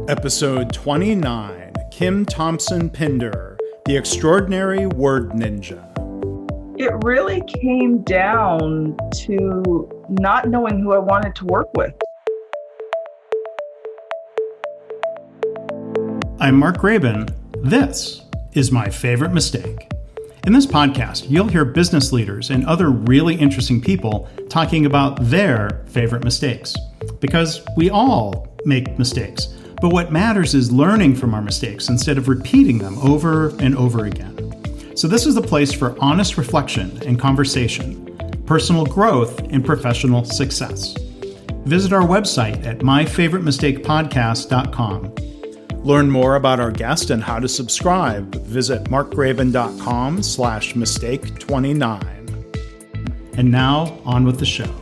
Episode 29, Kim Thompson-Pinder, the Extraordinary Word Ninja. It really came down to not knowing who I wanted to work with. I'm Mark Graban. This is My Favorite Mistake. In this podcast, you'll hear business leaders and other really interesting people talking about their favorite mistakes. Because we all make mistakes. But what matters is learning from our mistakes instead of repeating them over and over again. So this is the place for honest reflection and conversation, personal growth, and professional success. Visit our website at myfavoritemistakepodcast.com. Learn more about our guest and how to subscribe. Visit markgraban.com/mistake29. And now, on with the show.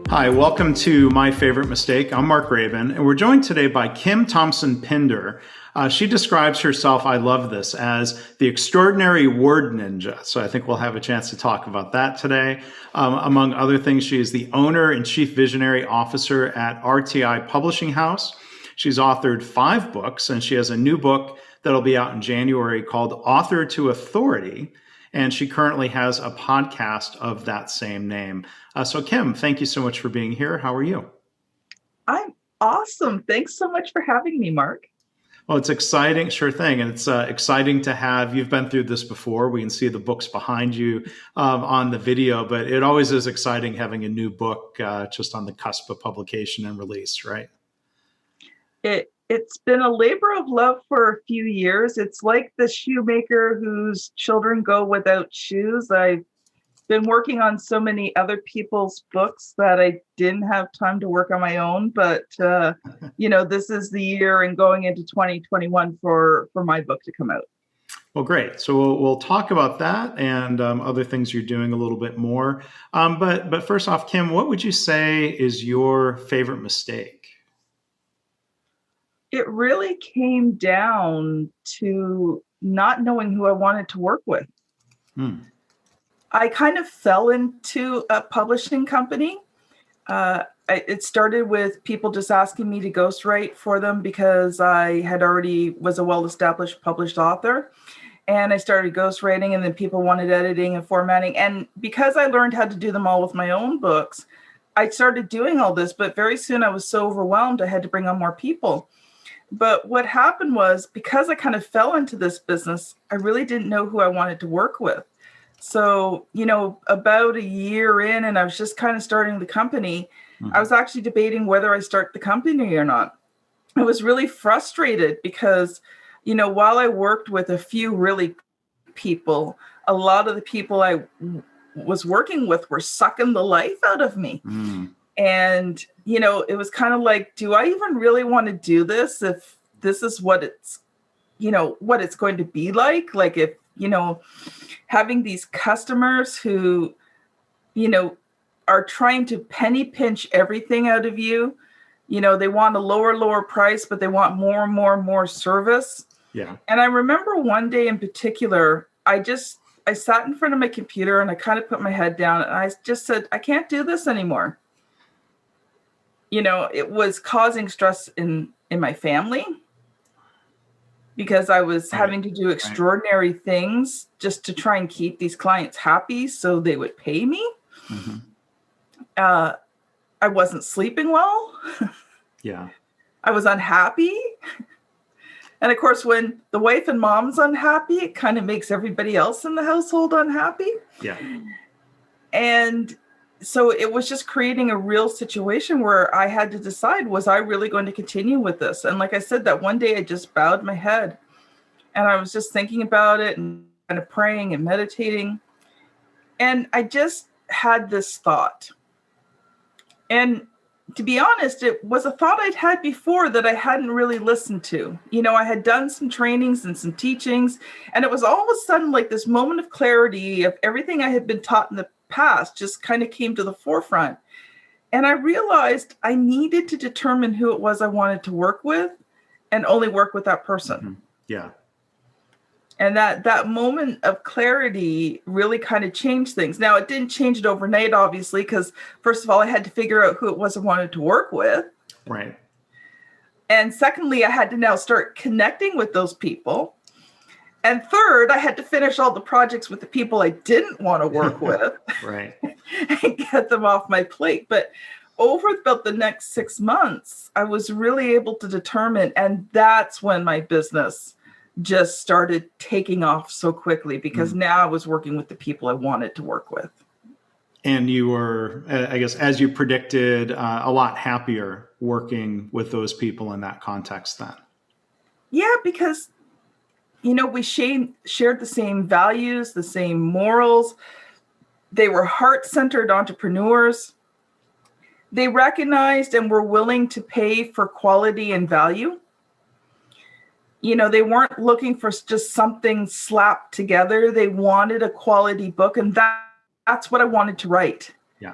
Hi, welcome to My Favorite Mistake. I'm Mark Graban, and we're joined today by Kim Thompson-Pinder. She describes herself, I love this, as the extraordinary word ninja. So I think we'll have a chance to talk about that today. Among other things, she is the owner and chief visionary officer at RTI Publishing House. She's authored 5 books, and she has a new book that'll be out in January called Author to Authority. And she currently has a podcast of that same name. So Kim, thank you so much for being here. How are you? I'm awesome. Thanks so much for having me, Mark. Well, it's exciting. Sure thing. And it's exciting to have, you've been through this before. We can see the books behind you on the video, but it always is exciting having a new book just on the cusp of publication and release, right? It's been a labor of love for a few years. It's like the shoemaker whose children go without shoes. I've been working on so many other people's books that I didn't have time to work on my own. But, this is the year and going into 2021 for my book to come out. Well, great. So we'll talk about that and other things you're doing a little bit more. But first off, Kim, what would you say is your favorite mistake? It really came down to not knowing who I wanted to work with. I kind of fell into a publishing company. It started with people just asking me to ghostwrite for them because I had already was a well-established published author. And I started ghostwriting, and then people wanted editing and formatting. And because I learned how to do them all with my own books, I started doing all this. But very soon I was so overwhelmed, I had to bring on more people. But what happened was, because I kind of fell into this business, I really didn't know who I wanted to work with. So, about a year in, and I was just kind of starting the company, I was actually debating whether I start the company or not. I was really frustrated because, while I worked with a few really people, a lot of the people I was working with were sucking the life out of me. And, it was kind of like, do I even really want to do this if this is what it's, what it's going to be like? Like if, having these customers who, are trying to penny pinch everything out of you, they want a lower price, but they want more and more service. Yeah. And I remember one day in particular, I sat in front of my computer and I kind of put my head down and I just said, I can't do this anymore. It was causing stress in my family because I was having to do extraordinary things just to try and keep these clients happy so they would pay me. I wasn't sleeping well. Yeah. I was unhappy. And of course, when the wife and mom's unhappy, it kind of makes everybody else in the household unhappy. Yeah. And so it was just creating a real situation where I had to decide, was I really going to continue with this? And like I said, that one day I just bowed my head and I was just thinking about it and kind of praying and meditating. And I just had this thought. And to be honest, it was a thought I'd had before that I hadn't really listened to. I had done some trainings and some teachings, and it was all of a sudden like this moment of clarity of everything I had been taught in the past just kind of came to the forefront. And I realized I needed to determine who it was I wanted to work with and only work with that person. Yeah. And that moment of clarity really kind of changed things. Now, it didn't change it overnight, obviously, because first of all, I had to figure out who it was I wanted to work with. Right. And secondly, I had to now start connecting with those people. And third, I had to finish all the projects with the people I didn't want to work with. Right. And get them off my plate. But over about the next 6 months, I was really able to determine, and that's when my business just started taking off so quickly, because now I was working with the people I wanted to work with. And you were, I guess, as you predicted, a lot happier working with those people in that context then. Yeah, because, we shared the same values, the same morals. They were heart-centered entrepreneurs. They recognized and were willing to pay for quality and value. They weren't looking for just something slapped together. They wanted a quality book, and that's what I wanted to write. Yeah.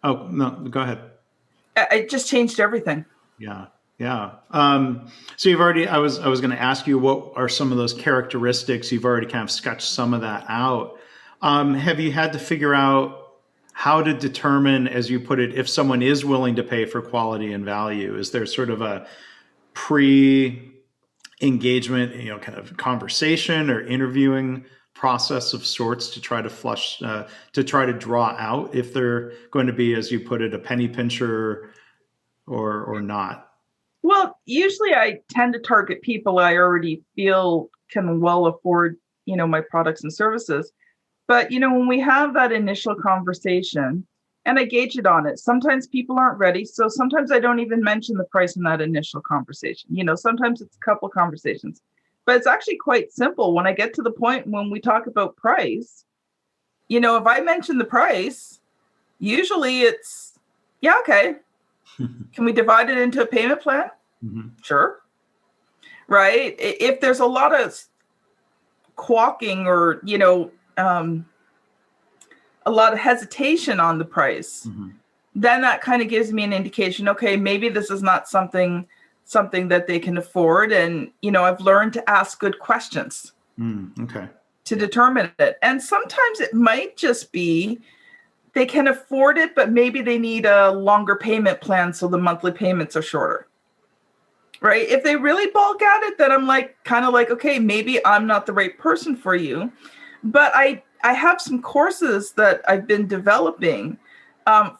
Oh, no, go ahead. It just changed everything. Yeah. Yeah. So I was going to ask you, what are some of those characteristics? You've already kind of sketched some of that out. Have you had to figure out how to determine, as you put it, if someone is willing to pay for quality and value? Is there sort of a pre-engagement, kind of conversation or interviewing process of sorts to try to try to draw out if they're going to be, as you put it, a penny pincher or not? Well, usually I tend to target people I already feel can well afford, my products and services. But, when we have that initial conversation and I gauge it on it, sometimes people aren't ready. So sometimes I don't even mention the price in that initial conversation. Sometimes it's a couple of conversations, but it's actually quite simple. When I get to the point when we talk about price, if I mention the price, usually it's, yeah, okay. Can we divide it into a payment plan? Mm-hmm. Sure. Right. If there's a lot of quawking or, a lot of hesitation on the price, then that kind of gives me an indication, okay, maybe this is not something that they can afford. And, I've learned to ask good questions to determine it. And sometimes it might just be they can afford it, but maybe they need a longer payment plan so the monthly payments are shorter. Right? If they really bulk at it, then I'm kind of like, okay, maybe I'm not the right person for you. But I have some courses that I've been developing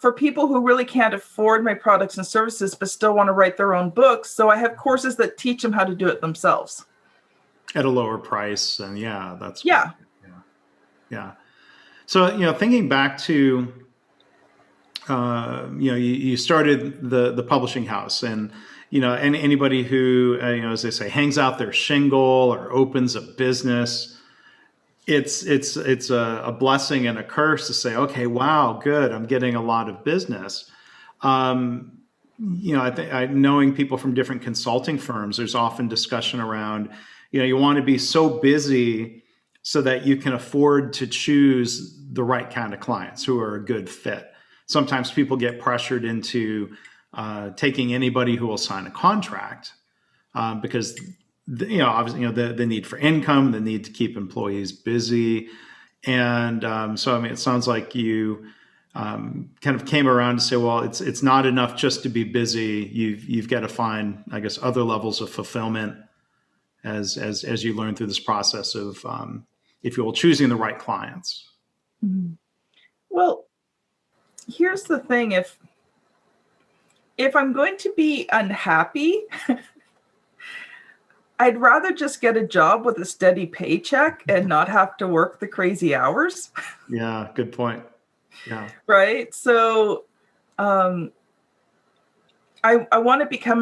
for people who really can't afford my products and services, but still want to write their own books. So I have courses that teach them how to do it themselves. At a lower price. And that's yeah. Great. Yeah. So, thinking back to, you started the publishing house, and, and anybody who, as they say, hangs out their shingle or opens a business, it's a blessing and a curse to say, okay, wow, good, I'm getting a lot of business. I think knowing people from different consulting firms, there's often discussion around, you want to be so busy so that you can afford to choose the right kind of clients who are a good fit. Sometimes people get pressured into taking anybody who will sign a contract because obviously the need for income, the need to keep employees busy, and so it sounds like you kind of came around to say, well, it's not enough just to be busy. You've got to find, I guess, other levels of fulfillment as you learn through this process of, if you will, choosing the right clients. Mm-hmm. Well, here's the thing. If I'm going to be unhappy, I'd rather just get a job with a steady paycheck and not have to work the crazy hours. Yeah, good point. Yeah. Right. So I want to become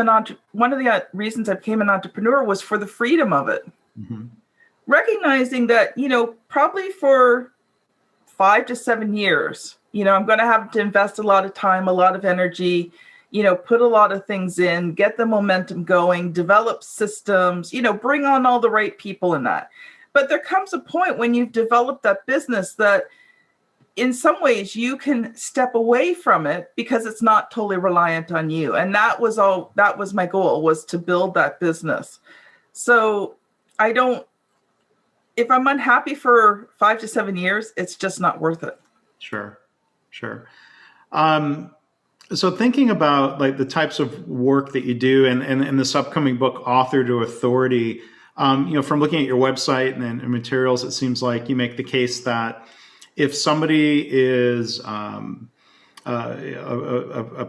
one of the reasons I became an entrepreneur was for the freedom of it. Mm-hmm. Recognizing that, probably for 5 to 7 years, I'm going to have to invest a lot of time, a lot of energy, put a lot of things in, get the momentum going, develop systems, bring on all the right people in that. But there comes a point when you've developed that business that in some ways you can step away from it because it's not totally reliant on you. And that was my goal, was to build that business. So if I'm unhappy for 5 to 7 years, it's just not worth it. Sure. So thinking about like the types of work that you do and this upcoming book, Author to Authority, from looking at your website and materials, it seems like you make the case that if somebody is a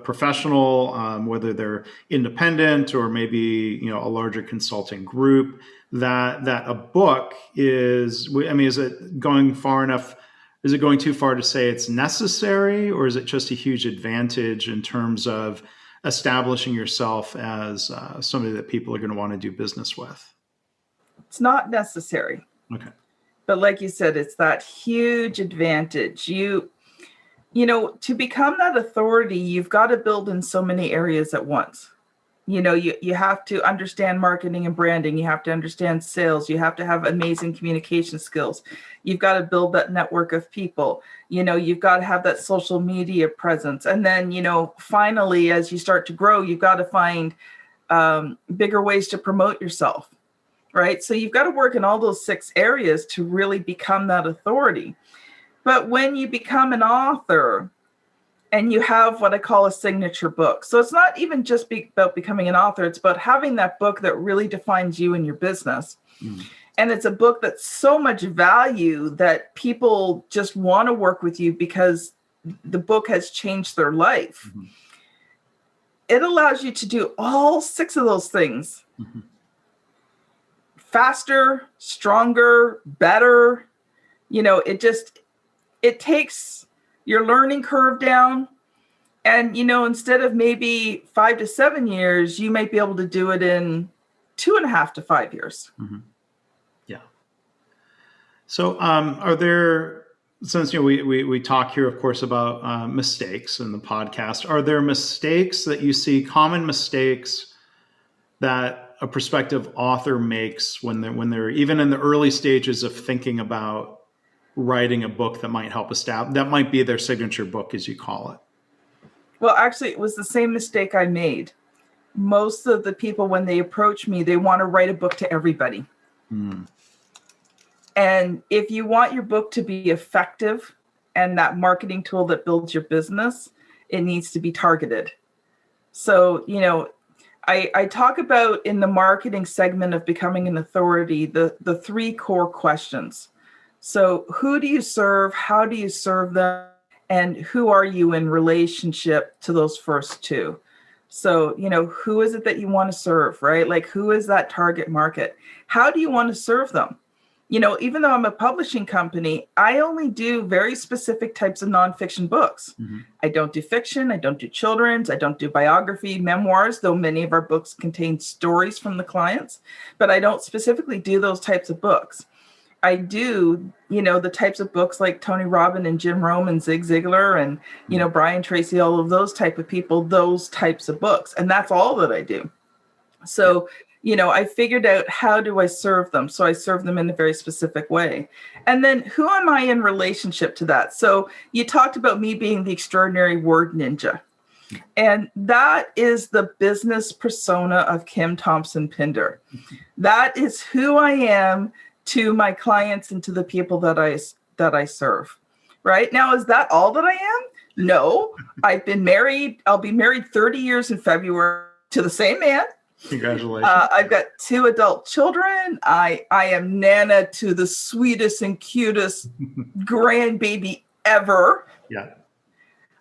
professional, whether they're independent or maybe a larger consulting group, that a book is. I mean, is it going far enough? Is it going too far to say it's necessary, or is it just a huge advantage in terms of establishing yourself as somebody that people are going to want to do business with? It's not necessary. Okay. But like you said, it's that huge advantage. To become that authority, you've got to build in so many areas at once. You have to understand marketing and branding. You have to understand sales. You have to have amazing communication skills. You've got to build that network of people. You've got to have that social media presence. And then, finally, as you start to grow, you've got to find bigger ways to promote yourself, right? So you've got to work in all those 6 areas to really become that authority. But when you become an author, and you have what I call a signature book. So it's not even just about becoming an author. It's about having that book that really defines you and your business. Mm. And it's a book that's so much value that people just want to work with you because the book has changed their life. Mm-hmm. It allows you to do all 6 of those things. Mm-hmm. Faster, stronger, better. It takes your learning curve down. And, instead of maybe 5 to 7 years, you might be able to do it in 2.5 to 5 years. Mm-hmm. Yeah. So are there, since we talk here, of course, about mistakes in the podcast, are there mistakes that you see, common mistakes that a prospective author makes when they're even in the early stages of thinking about writing a book that might help establish, that might be their signature book, as you call it? Well, actually, it was the same mistake I made. Most of the people, when they approach me, they want to write a book to everybody. Mm. And if you want your book to be effective and that marketing tool that builds your business, it needs to be targeted. So, I talk about in the marketing segment of becoming an authority, the 3 core questions. So who do you serve? How do you serve them? And who are you in relationship to those first 2? So, who is it that you want to serve, right? Like, who is that target market? How do you want to serve them? Even though I'm a publishing company, I only do very specific types of nonfiction books. Mm-hmm. I don't do fiction. I don't do children's. I don't do biography, memoirs, though many of our books contain stories from the clients. But I don't specifically do those types of books. I do, the types of books like Tony Robbins and Jim Rohn and Zig Ziglar and, Brian Tracy, all of those type of people, those types of books. And that's all that I do. So, I figured out how do I serve them? So I serve them in a very specific way. And then who am I in relationship to that? So you talked about me being the extraordinary word ninja. And that is the business persona of Kim Thompson-Pinder. That is who I am to my clients and to the people that I serve. Right now, is that all that I am? No, I've been married. I'll be married 30 years in February to the same man. Congratulations. I've got 2 adult children. I am Nana to the sweetest and cutest grandbaby ever. Yeah.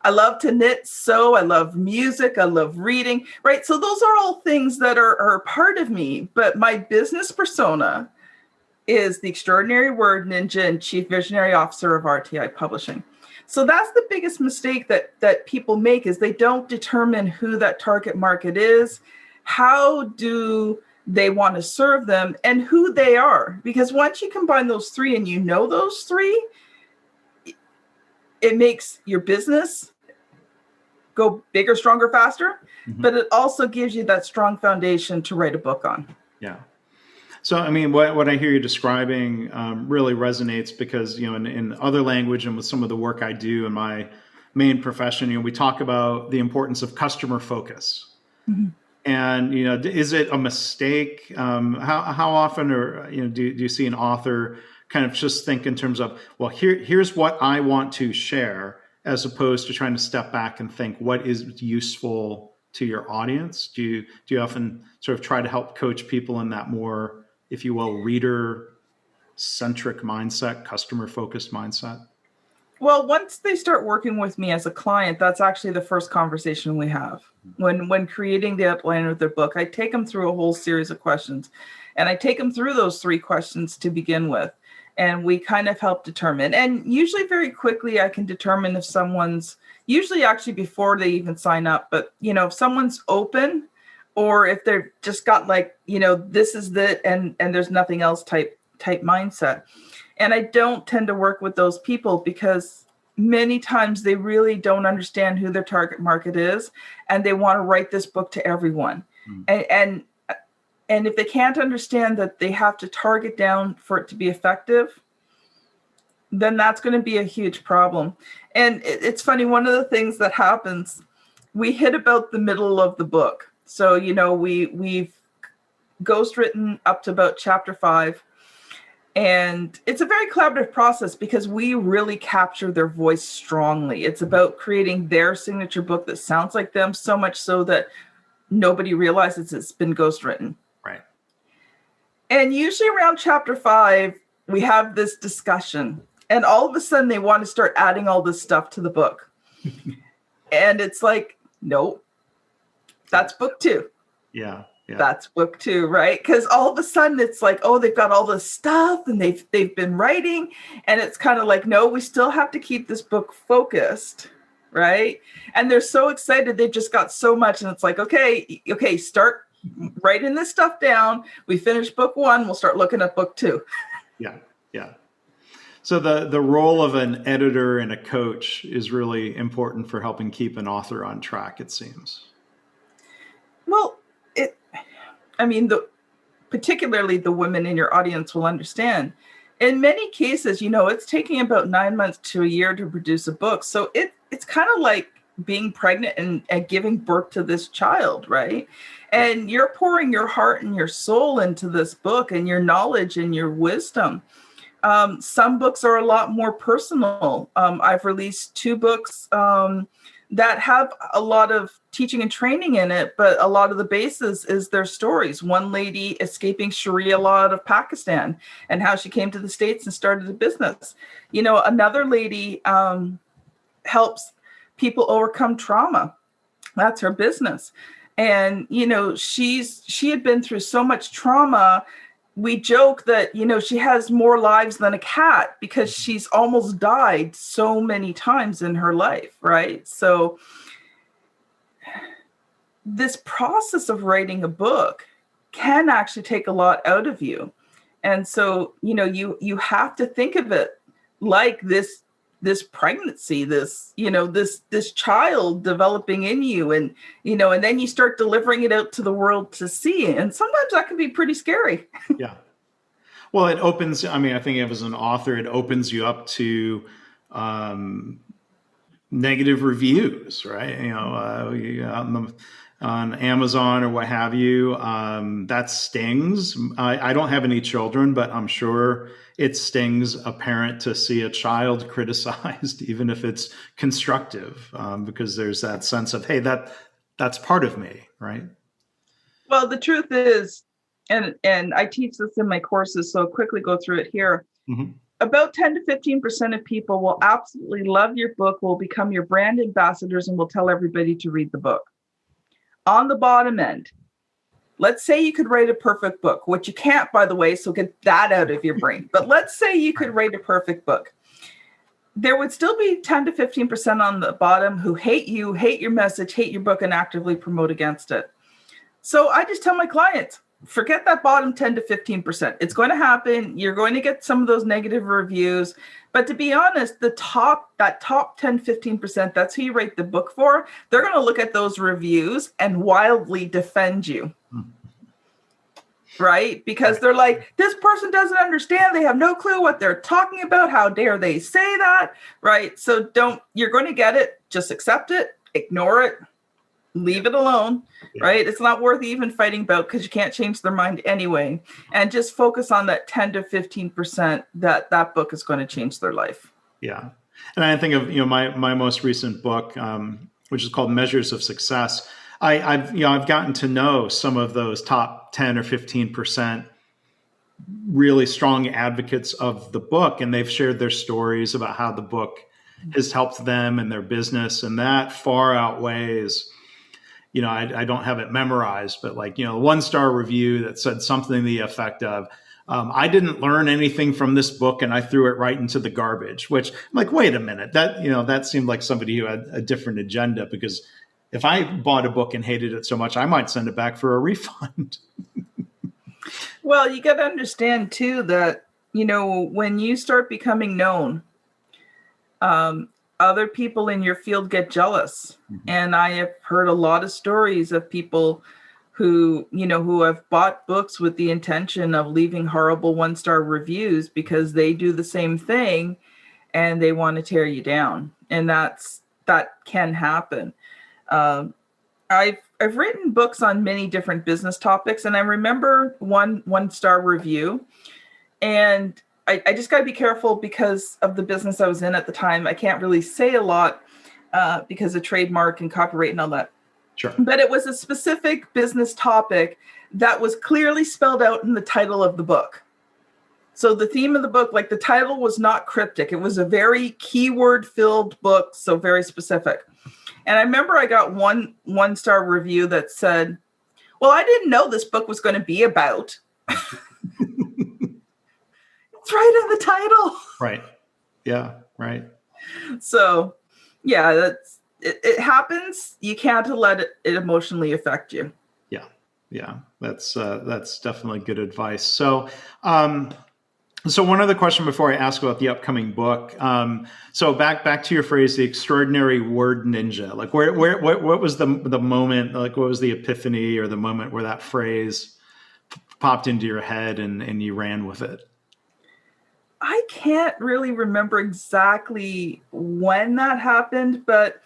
I love to knit, sew. I love music. I love reading. Right. So those are all things that are part of me. But my business persona is the extraordinary word ninja and chief visionary officer of RTI Publishing. So that's the biggest mistake that people make, is they don't determine who that target market is, how do they want to serve them, and who they are. Because once you combine those 3 and those 3, it makes your business go bigger, stronger, faster, mm-hmm. but it also gives you that strong foundation to write a book on. Yeah. So, I mean, what I hear you describing really resonates because, in other language and with some of the work I do in my main profession, we talk about the importance of customer focus. Mm-hmm. And, is it a mistake? How often do you see an author kind of just think in terms of, well, here's what I want to share, as opposed to trying to step back and think what is useful to your audience? Do you often sort of try to help coach people in that more, if you will, reader centric mindset, customer focused mindset? Well, once they start working with me as a client, that's actually the first conversation we have. When creating the outline of their book, I take them through a whole series of questions, and I take them through those 3 questions to begin with. And we kind of help determine, and usually very quickly, I can determine if someone's, usually actually before they even sign up, but if someone's open, or if they're just got like, this is the, and there's nothing else type mindset. And I don't tend to work with those people because many times they really don't understand who their target market is, and they want to write this book to everyone. And if they can't understand that they have to target down for it to be effective, then that's going to be a huge problem. And it's funny, one of the things that happens, we hit about the middle of the book. So, we've ghostwritten up to about chapter 5. And it's a very collaborative process because we really capture their voice strongly. It's about creating their signature book that sounds like them, so much so that nobody realizes it's been ghostwritten. Right. And usually around chapter 5, we have this discussion, and all of a sudden they want to start adding all this stuff to the book. And it's like, nope, that's book 2. Yeah. That's book 2, right? Because all of a sudden it's like, oh, they've got all this stuff and they've been writing. And it's kind of like, no, we still have to keep this book focused, right? And they're so excited. They've just got so much. And it's like, okay, start writing this stuff down. We finish book 1. We'll start looking at book 2. Yeah. So the role of an editor and a coach is really important for helping keep an author on track, it seems. Well, particularly the women in your audience will understand. In many cases, it's taking about 9 months to a year to produce a book. So it's kind of like being pregnant and giving birth to this child, right? And you're pouring your heart and your soul into this book and your knowledge and your wisdom. Some books are a lot more personal. I've released 2 books that have a lot of teaching and training in it, but a lot of the basis is their stories. One lady escaping Sharia law out of Pakistan and how she came to the States and started a business. Another lady helps people overcome trauma. That's her business. And, she had been through so much trauma. We joke that, she has more lives than a cat because she's almost died so many times in her life, right? So this process of writing a book can actually take a lot out of you. And so, you have to think of it like this pregnancy, this child developing in you, and then you start delivering it out to the world to see. And sometimes that can be pretty scary. Yeah. Well, it opens, I think as an author, it opens you up to negative reviews, right? On Amazon or what have you, that stings. I don't have any children, but I'm sure it stings a parent to see a child criticized, even if it's constructive, because there's that sense of, hey, that's part of me, right? Well, the truth is, and I teach this in my courses, so I'll quickly go through it here. Mm-hmm. About 10 to 15% of people will absolutely love your book, will become your brand ambassadors, and will tell everybody to read the book. On the bottom end, let's say you could write a perfect book, which you can't, by the way, so get that out of your brain. But let's say you could write a perfect book. There would still be 10 to 15% on the bottom who hate you, hate your message, hate your book, and actively promote against it. So I just tell my clients, forget that bottom 10 to 15%. It's going to happen. You're going to get some of those negative reviews. But to be honest, that top 10, 15%, that's who you write the book for. They're going to look at those reviews and wildly defend you. Right? Because they're like, this person doesn't understand. They have no clue what they're talking about. How dare they say that? Right? So you're going to get it. Just accept it. Ignore it. Leave it alone, right? It's not worth even fighting about because you can't change their mind anyway. And just focus on that 10 to 15% that book is going to change their life. Yeah. And I think of, my most recent book, which is called Measures of Success. I've gotten to know some of those top 10 or 15% really strong advocates of the book, and they've shared their stories about how the book has helped them and their business, and that far outweighs, I don't have it memorized, but like, a 1-star review that said something to the effect of, I didn't learn anything from this book and I threw it right into the garbage, which I'm like, wait a minute, that seemed like somebody who had a different agenda, because if I bought a book and hated it so much, I might send it back for a refund. Well, you got to understand too that, when you start becoming known, other people in your field get jealous. Mm-hmm. And I have heard a lot of stories of people who have bought books with the intention of leaving horrible 1-star reviews because they do the same thing and they want to tear you down. And that can happen. I've written books on many different business topics, and I remember one 1-star review, and I just got to be careful because of the business I was in at the time. I can't really say a lot because of trademark and copyright and all that. Sure. But it was a specific business topic that was clearly spelled out in the title of the book. So the theme of the book, like the title was not cryptic. It was a very keyword-filled book, so very specific. And I remember I got one 1-star review that said, well, I didn't know this book was going to be about. It's right in the title. Right. Yeah, right. So, yeah, it happens. You can't let it emotionally affect you. Yeah. That's definitely good advice. So, so one other question before I ask about the upcoming book. So back to your phrase, the extraordinary word ninja. Like what was the moment? Like what was the epiphany or the moment where that phrase popped into your head and you ran with it? I can't really remember exactly when that happened, but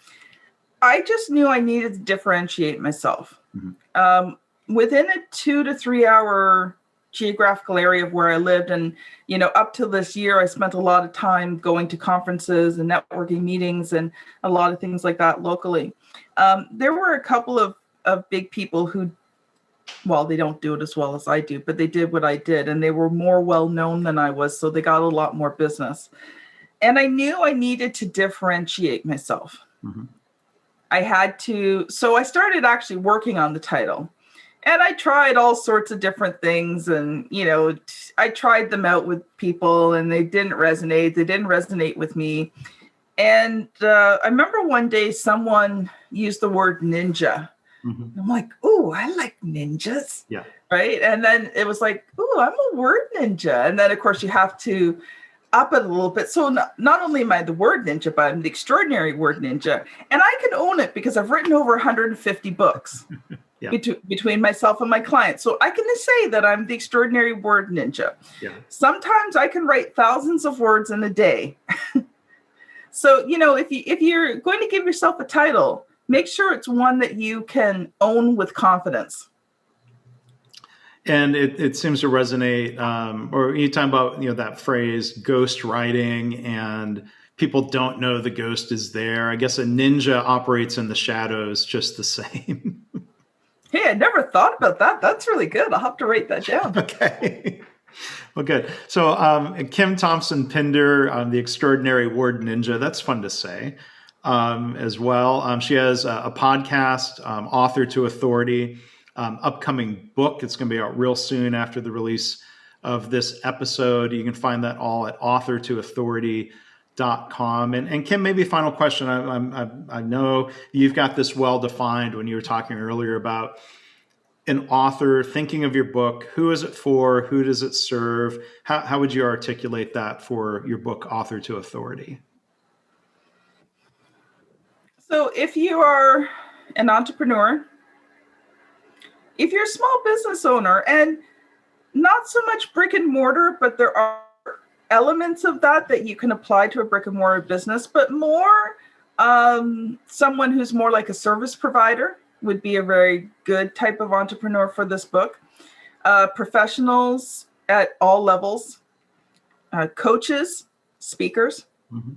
I just knew I needed to differentiate myself. Mm-hmm. Within a 2 to 3 hour geographical area of where I lived, and up to this year, I spent a lot of time going to conferences and networking meetings and a lot of things like that locally. There were a couple of big people who, well, they don't do it as well as I do, but they did what I did, and they were more well known than I was, so they got a lot more business. And I knew I needed to differentiate myself. Mm-hmm. So I started actually working on the title. And I tried all sorts of different things, and, I tried them out with people and they didn't resonate. They didn't resonate with me. And I remember one day someone used the word ninja. Mm-hmm. I'm like, ooh, I like ninjas. Yeah. Right. And then it was like, ooh, I'm a word ninja. And then, of course, you have to up it a little bit. So not only am I the word ninja, but I'm the extraordinary word ninja. And I can own it because I've written over 150 books. Yeah. Between myself and my clients. So I can say that I'm the extraordinary word ninja. Yeah. Sometimes I can write thousands of words in a day. So, if you're going to give yourself a title, make sure it's one that you can own with confidence. And it seems to resonate, or you talk about, that phrase ghost writing, and people don't know the ghost is there. I guess a ninja operates in the shadows just the same. Hey, I never thought about that. That's really good. I'll have to write that down. Okay. Well, good. So Kim Thompson-Pinder, the extraordinary word ninja, that's fun to say as well. She has a podcast, Author to Authority, upcoming book. It's going to be out real soon after the release of this episode. You can find that all at authortoauthority.com. And Kim, maybe final question. I know you've got this well defined when you were talking earlier about an author thinking of your book. Who is it for? Who does it serve? How would you articulate that for your book, Author to Authority? So if you are an entrepreneur, if you're a small business owner, and not so much brick and mortar, but there are elements of that you can apply to a brick and mortar business, but more someone who's more like a service provider would be a very good type of entrepreneur for this book. Professionals at all levels, coaches, speakers. Mm-hmm.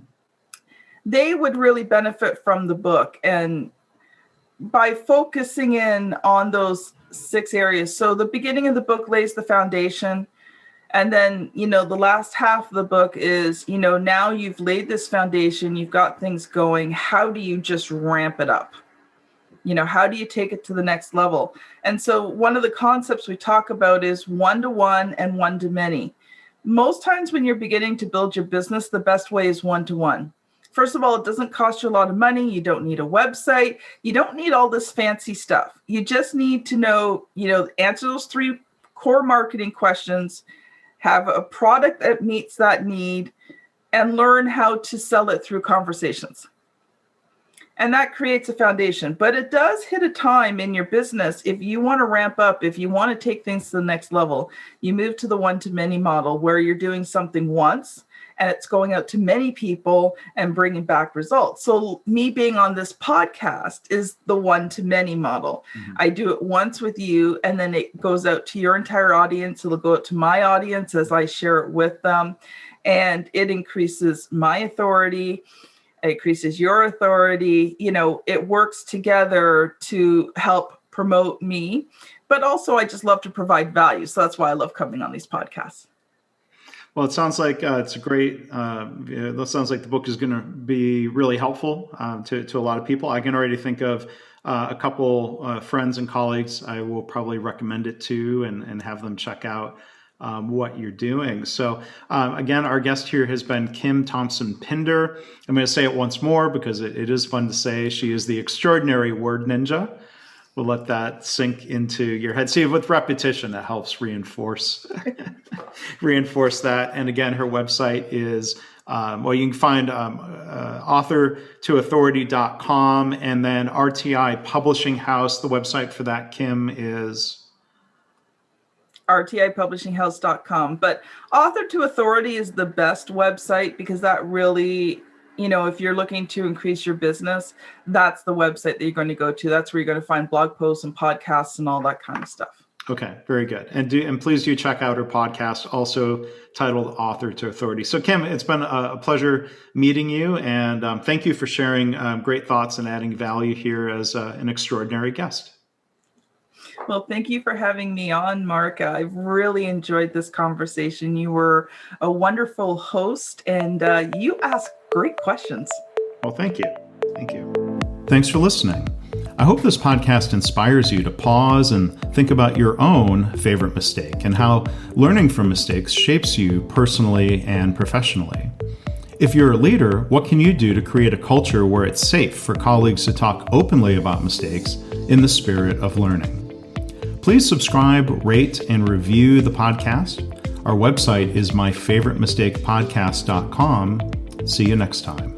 they would really benefit from the book. And by focusing in on those 6 areas, so the beginning of the book lays the foundation. And then, the last half of the book is, now you've laid this foundation, you've got things going. How do you just ramp it up? How do you take it to the next level? And so one of the concepts we talk about is one-to-one and one-to-many. Most times when you're beginning to build your business, the best way is one-to-one. First of all, it doesn't cost you a lot of money. You don't need a website. You don't need all this fancy stuff. You just need to know, answer those 3 core marketing questions, have a product that meets that need, and learn how to sell it through conversations. And that creates a foundation. But it does hit a time in your business, if you want to ramp up, if you want to take things to the next level, you move to the one-to-many model, where you're doing something once and it's going out to many people and bringing back results. So me being on this podcast is the one-to-many model. Mm-hmm. I do it once with you, and then it goes out to your entire audience. It'll go out to my audience as I share it with them. And it increases my authority. It increases your authority. It works together to help promote me. But also, I just love to provide value. So that's why I love coming on these podcasts. Well, it sounds like it's a great, that sounds like the book is going to be really helpful to a lot of people. I can already think of a couple friends and colleagues I will probably recommend it to and have them check out what you're doing. So again, our guest here has been Kim Thompson-Pinder. I'm going to say it once more because it is fun to say. She is the extraordinary word ninja. We'll let that sink into your head. See, with repetition, that helps reinforce that. And again, her website is, you can find authortoauthority.com, and then RTI Publishing House. The website for that, Kim, is rtipublishinghouse.com. But Author to Authority is the best website, because that really, if you're looking to increase your business, that's the website that you're going to go to. That's where you're going to find blog posts and podcasts and all that kind of stuff. Okay, very good. And please do check out her podcast, also titled Author to Authority. So Kim, it's been a pleasure meeting you, and thank you for sharing great thoughts and adding value here as an extraordinary guest. Well, thank you for having me on, Mark. I've really enjoyed this conversation. You were a wonderful host, and you asked great questions. Well, thank you. Thank you. Thanks for listening. I hope this podcast inspires you to pause and think about your own favorite mistake and how learning from mistakes shapes you personally and professionally. If you're a leader, what can you do to create a culture where it's safe for colleagues to talk openly about mistakes in the spirit of learning? Please subscribe, rate, and review the podcast. Our website is myfavoritemistakepodcast.com. See you next time.